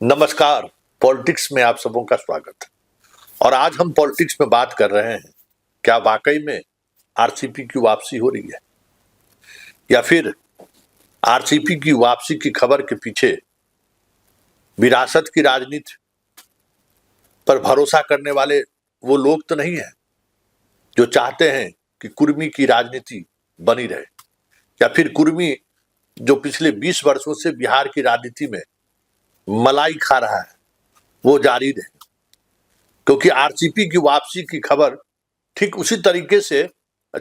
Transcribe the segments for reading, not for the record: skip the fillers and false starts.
नमस्कार। पॉलिटिक्स में आप सबों का स्वागत है। और आज हम पॉलिटिक्स में बात कर रहे हैं, क्या वाकई में आरसीपी की वापसी हो रही है या फिर आरसीपी की वापसी की खबर के पीछे विरासत की राजनीति पर भरोसा करने वाले वो लोग तो नहीं है जो चाहते हैं कि कुर्मी की राजनीति बनी रहे, या फिर कुर्मी जो पिछले 20 वर्षों से बिहार की राजनीति में मलाई खा रहा है वो जारी रहे। क्योंकि आरसीपी की वापसी की खबर ठीक उसी तरीके से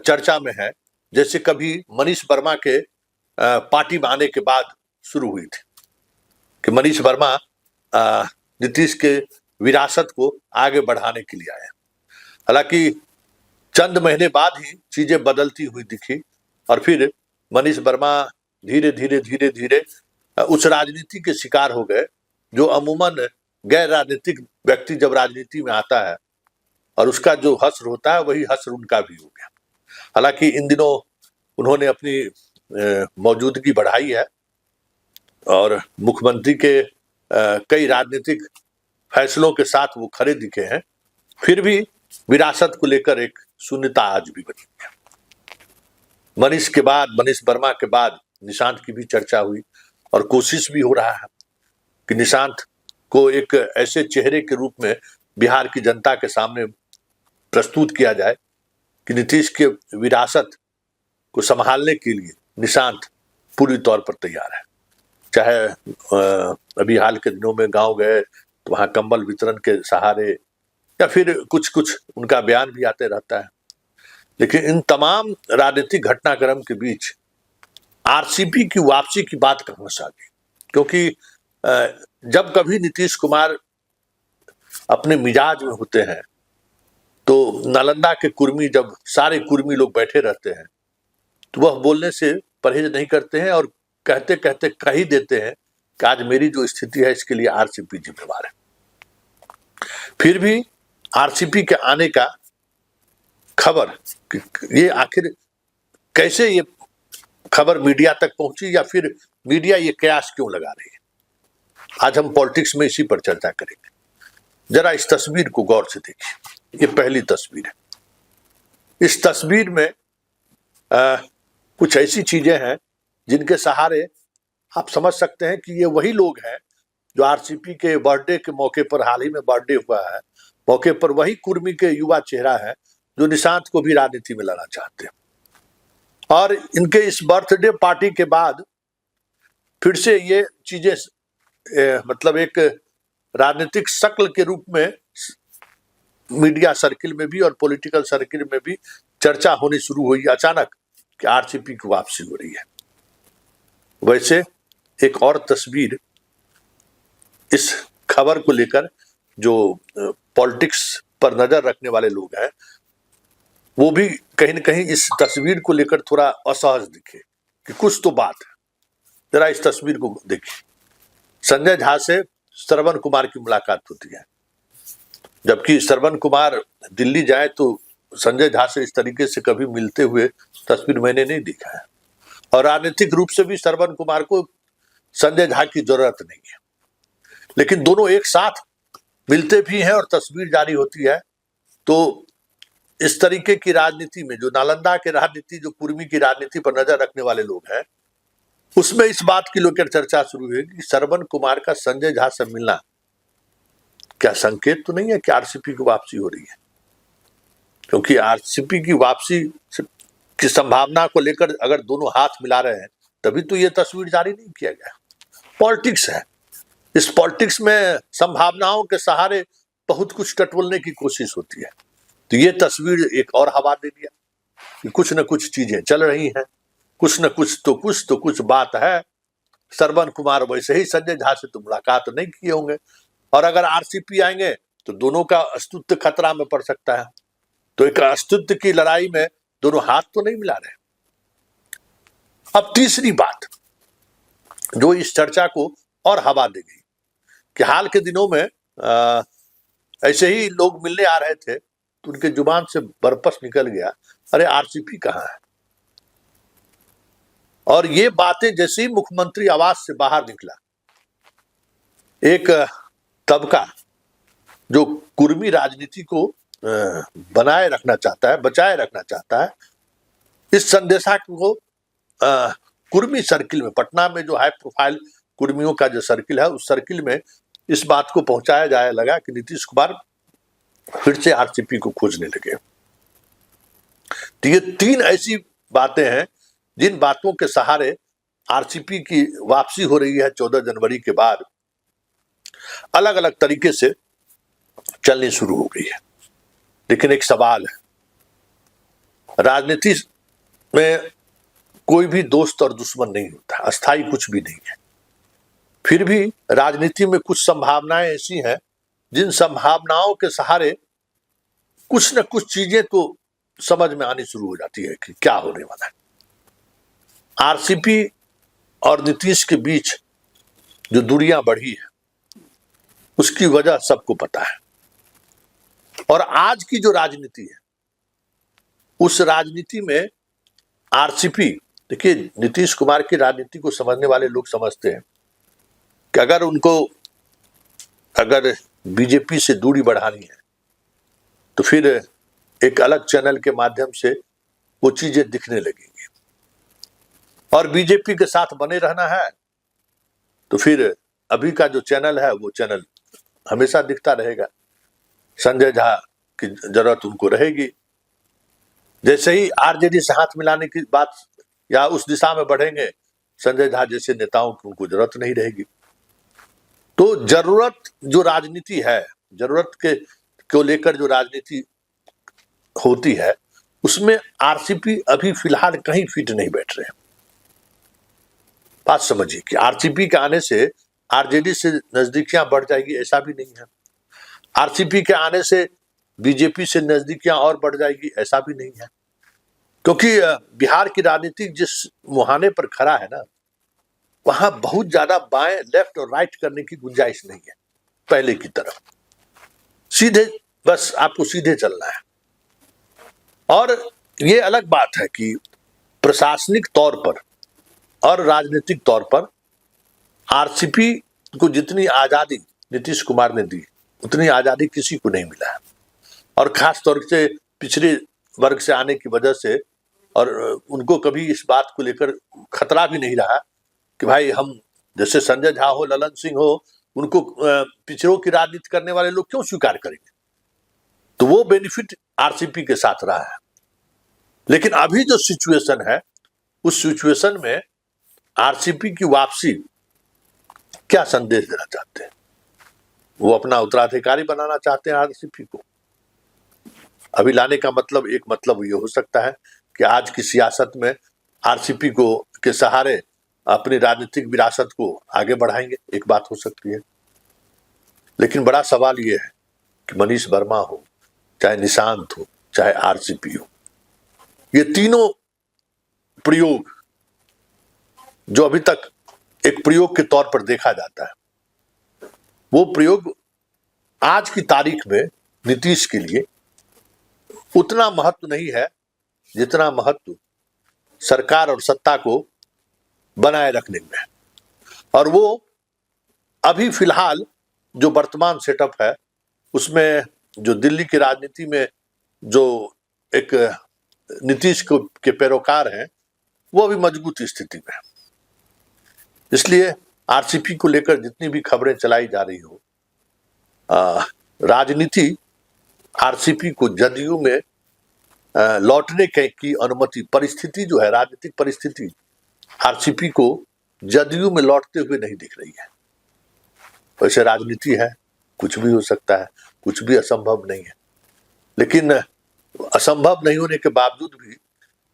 चर्चा में है जैसे कभी मनीष वर्मा के पार्टी में आने के बाद शुरू हुई थी कि मनीष वर्मा नीतीश के विरासत को आगे बढ़ाने के लिए आए। हालांकि चंद महीने बाद ही चीजें बदलती हुई दिखी और फिर मनीष वर्मा धीरे धीरे धीरे धीरे उस राजनीति के शिकार हो गए जो अमूमन गैर राजनीतिक व्यक्ति जब राजनीति में आता है और उसका जो हश्र होता है वही हश्र उनका भी हो गया। हालांकि इन दिनों उन्होंने अपनी मौजूदगी बढ़ाई है और मुख्यमंत्री के कई राजनीतिक फैसलों के साथ वो खड़े दिखे हैं, फिर भी विरासत को लेकर एक शून्यता आज भी बनी है। मनीष वर्मा के बाद निशांत की भी चर्चा हुई और कोशिश भी हो रहा है कि निशांत को एक ऐसे चेहरे के रूप में बिहार की जनता के सामने प्रस्तुत किया जाए कि नीतीश के विरासत को संभालने के लिए निशांत पूरी तौर पर तैयार है। चाहे अभी हाल के दिनों में गांव गए तो वहां कंबल वितरण के सहारे या फिर कुछ कुछ उनका बयान भी आते रहता है, लेकिन इन तमाम राजनीतिक घटनाक्रम के बीच आरसीपी की वापसी की बात कहां से आ गई? क्योंकि जब कभी नीतीश कुमार अपने मिजाज में होते हैं तो नालंदा के कुर्मी, जब सारे कुर्मी लोग बैठे रहते हैं तो वह बोलने से परहेज नहीं करते हैं और कहते कहते कह ही देते हैं कि आज मेरी जो स्थिति है इसके लिए आरसीपी जिम्मेवार है। फिर भी आरसीपी के आने का खबर ये आखिर कैसे ये खबर मीडिया तक पहुंची या फिर मीडिया ये कयास क्यों लगा रही है, आज हम पॉलिटिक्स में इसी पर चर्चा करेंगे। जरा इस तस्वीर को गौर से देखिए। ये पहली तस्वीर है। इस तस्वीर में कुछ ऐसी चीजें हैं जिनके सहारे आप समझ सकते हैं कि ये वही लोग हैं जो आरसीपी के बर्थडे के मौके पर, हाल ही में बर्थडे हुआ है, मौके पर वही कुर्मी के युवा चेहरा है जो निशांत को भी राजनीति में लाना चाहते हैं। और इनके इस बर्थडे पार्टी के बाद फिर से ये चीजें मतलब एक राजनीतिक शक्ल के रूप में मीडिया सर्किल में भी और पॉलिटिकल सर्किल में भी चर्चा होनी शुरू हुई अचानक कि आरसीपी की वापसी हो रही है। वैसे एक और तस्वीर इस खबर को लेकर जो पॉलिटिक्स पर नजर रखने वाले लोग हैं वो भी कहीं न कहीं इस तस्वीर को लेकर थोड़ा असहज दिखे कि कुछ तो बात है। जरा इस तस्वीर को देखिए। संजय झा से श्रवण कुमार की मुलाकात होती है, जबकि श्रवण कुमार दिल्ली जाए तो संजय झा से इस तरीके से कभी मिलते हुए तस्वीर मैंने नहीं देखा है। और राजनीतिक रूप से भी श्रवण कुमार को संजय झा की जरूरत नहीं है, लेकिन दोनों एक साथ मिलते भी हैं और तस्वीर जारी होती है। तो इस तरीके की राजनीति में जो नालंदा की राजनीति, जो कुर्मी की राजनीति पर नजर रखने वाले लोग हैं, उसमें इस बात की लेकर चर्चा शुरू हुई कि श्रवण कुमार का संजय झा से मिलना क्या संकेत तो नहीं है कि आरसीपी की वापसी हो रही है? क्योंकि आरसीपी की वापसी की संभावना को लेकर अगर दोनों हाथ मिला रहे हैं तभी तो ये तस्वीर जारी नहीं किया गया। पॉलिटिक्स है, इस पॉलिटिक्स में संभावनाओं के सहारे बहुत कुछ टटोलने की कोशिश होती है। तो ये तस्वीर एक और हवा दे दिया कि कुछ न कुछ चीजें चल रही हैं, कुछ न कुछ तो कुछ बात है। श्रवण कुमार वैसे ही संजय झा से तो मुलाकात नहीं किए होंगे और अगर आरसीपी आएंगे तो दोनों का अस्तित्व खतरा में पड़ सकता है। तो एक अस्तित्व की लड़ाई में दोनों हाथ तो नहीं मिला रहे। अब तीसरी बात जो इस चर्चा को और हवा दे गई कि हाल के दिनों में ऐसे ही लोग मिलने आ रहे थे तो उनके जुबान से बरपस निकल गया, अरे आरसीपी कहाँ है? और ये बातें जैसे ही मुख्यमंत्री आवास से बाहर निकला एक तबका जो कुर्मी राजनीति को बनाए रखना चाहता है, बचाए रखना चाहता है, इस संदेशा को कुर्मी सर्किल में, पटना में जो हाई प्रोफाइल कुर्मियों का जो सर्किल है, उस सर्किल में इस बात को पहुंचाया जाए लगा कि नीतीश कुमार फिर से आरसीपी को खोजने लगे। तो ये 3 ऐसी बातें हैं जिन बातों के सहारे आरसीपी की वापसी हो रही है 14 जनवरी के बाद, अलग अलग तरीके से चलनी शुरू हो गई है। लेकिन एक सवाल है, राजनीति में कोई भी दोस्त और दुश्मन नहीं होता, अस्थाई कुछ भी नहीं है। फिर भी राजनीति में कुछ संभावनाएं ऐसी हैं जिन संभावनाओं के सहारे कुछ न कुछ चीजें तो समझ में आनी शुरू हो जाती है कि क्या होने वाला है। आरसीपी और नीतीश के बीच जो दूरियां बढ़ी है उसकी वजह सबको पता है। और आज की जो राजनीति है, उस राजनीति में आरसीपी, देखिए नीतीश कुमार की राजनीति को समझने वाले लोग समझते हैं कि अगर बीजेपी से दूरी बढ़ानी है तो फिर एक अलग चैनल के माध्यम से वो चीजें दिखने लगेंगी, और बीजेपी के साथ बने रहना है तो फिर अभी का जो चैनल है वो चैनल हमेशा दिखता रहेगा। संजय झा की जरूरत उनको रहेगी। जैसे ही आरजेडी से हाथ मिलाने की बात या उस दिशा में बढ़ेंगे, संजय झा जैसे नेताओं की उनको जरूरत नहीं रहेगी। तो जरूरत जो राजनीति है, जरूरत को लेकर जो राजनीति होती है, उसमें आरसीपी अभी फिलहाल कहीं फिट नहीं बैठ रहे हैं। बात समझिए कि आरसीपी के आने से आरजेडी से नजदीकियां बढ़ जाएगी, ऐसा भी नहीं है। आरसीपी के आने से बीजेपी से नजदीकियां और बढ़ जाएगी, ऐसा भी नहीं है। क्योंकि बिहार की राजनीति जिस मुहाने पर खड़ा है ना, वहां बहुत ज्यादा बाएं, लेफ्ट और राइट करने की गुंजाइश नहीं है पहले की तरह। सीधे बस आपको सीधे चलना है। और ये अलग बात है कि प्रशासनिक तौर पर और राजनीतिक तौर पर आरसीपी को जितनी आजादी नीतीश कुमार ने दी, उतनी आजादी किसी को नहीं मिला है। और खास तौर से पिछड़े वर्ग से आने की वजह से, और उनको कभी इस बात को लेकर खतरा भी नहीं रहा कि भाई हम, जैसे संजय झा हो, ललन सिंह हो, उनको पिछड़ों की राजनीति करने वाले लोग क्यों स्वीकार करेंगे। तो वो बेनिफिट आरसीपी के साथ रहा है। लेकिन अभी जो सिचुएशन है, उस सिचुएशन में आरसीपी की वापसी क्या संदेश देना चाहते हैं? वो अपना उत्तराधिकारी बनाना चाहते हैं आरसीपी को। अभी लाने का मतलब, एक मतलब ये हो सकता है कि आज की सियासत में आरसीपी को के सहारे अपनी राजनीतिक विरासत को आगे बढ़ाएंगे, एक बात हो सकती है। लेकिन बड़ा सवाल ये है कि मनीष वर्मा हो, चाहे निशांत हो, चाहे आरसीपी हो, ये तीनों प्रयोग जो अभी तक एक प्रयोग के तौर पर देखा जाता है, वो प्रयोग आज की तारीख में नीतीश के लिए उतना महत्व नहीं है जितना महत्व सरकार और सत्ता को बनाए रखने में है। और वो अभी फिलहाल जो वर्तमान सेटअप है, उसमें जो दिल्ली की राजनीति में जो एक नीतीश के पैरोकार हैं, वो अभी मजबूत स्थिति में है। इसलिए आरसीपी को लेकर जितनी भी खबरें चलाई जा रही हो, राजनीति आरसीपी को जदयू में लौटने की अनुमति, परिस्थिति जो है, राजनीतिक परिस्थिति आरसीपी को जदयू में लौटते हुए नहीं दिख रही है। वैसे राजनीति है, कुछ भी हो सकता है, कुछ भी असंभव नहीं है। लेकिन असंभव नहीं होने के बावजूद भी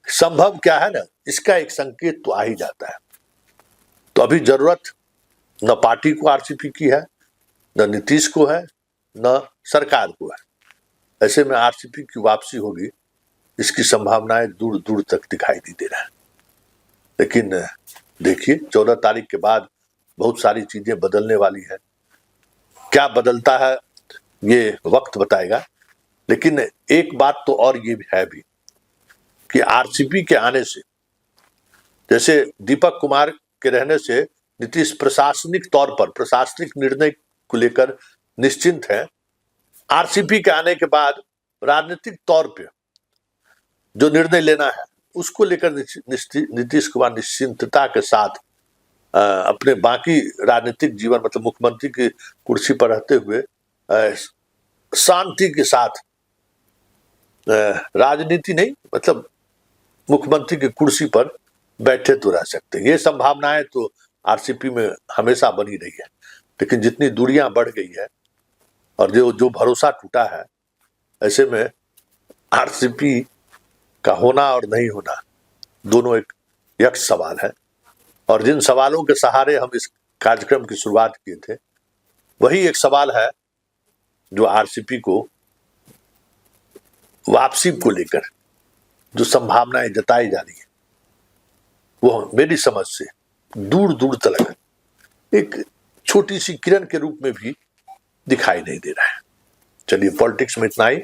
संभव क्या है ना, इसका एक संकेत तो आ ही जाता है। तो अभी जरूरत न पार्टी को आरसीपी की है, न नीतीश को है, न सरकार को है। ऐसे में आरसीपी की वापसी होगी, इसकी संभावनाएं दूर दूर तक दिखाई नहीं दे रहा है। लेकिन देखिए 14 तारीख के बाद बहुत सारी चीजें बदलने वाली है। क्या बदलता है ये वक्त बताएगा। लेकिन एक बात तो और ये भी है भी कि आरसीपी के आने से, जैसे दीपक कुमार के रहने से नीतीश प्रशासनिक तौर पर प्रशासनिक निर्णय को लेकर निश्चिंत है। आरसीपी के आने के बाद राजनीतिक तौर पे जो निर्णय लेना है उसको लेकर नीतीश कुमार निश्चिंतता के साथ अपने बाकी राजनीतिक जीवन मतलब मुख्यमंत्री की कुर्सी पर रहते हुए शांति के साथ राजनीति नहीं मतलब मुख्यमंत्री की कुर्सी पर बैठे तो रह सकते हैं। ये संभावनाएं तो आरसीपी में हमेशा बनी रही है, लेकिन जितनी दूरियां बढ़ गई है और जो भरोसा टूटा है, ऐसे में आरसीपी का होना और नहीं होना दोनों एक यक्ष सवाल है। और जिन सवालों के सहारे हम इस कार्यक्रम की शुरुआत किए थे, वही एक सवाल है जो आरसीपी को वापसी को लेकर जो संभावनाएं जताई जा रही है, वो मेरी समझ से दूर दूर तक एक छोटी सी किरण के रूप में भी दिखाई नहीं दे रहा है। चलिए, पॉलिटिक्स में इतना ही,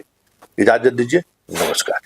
इजाजत दीजिए, नमस्कार।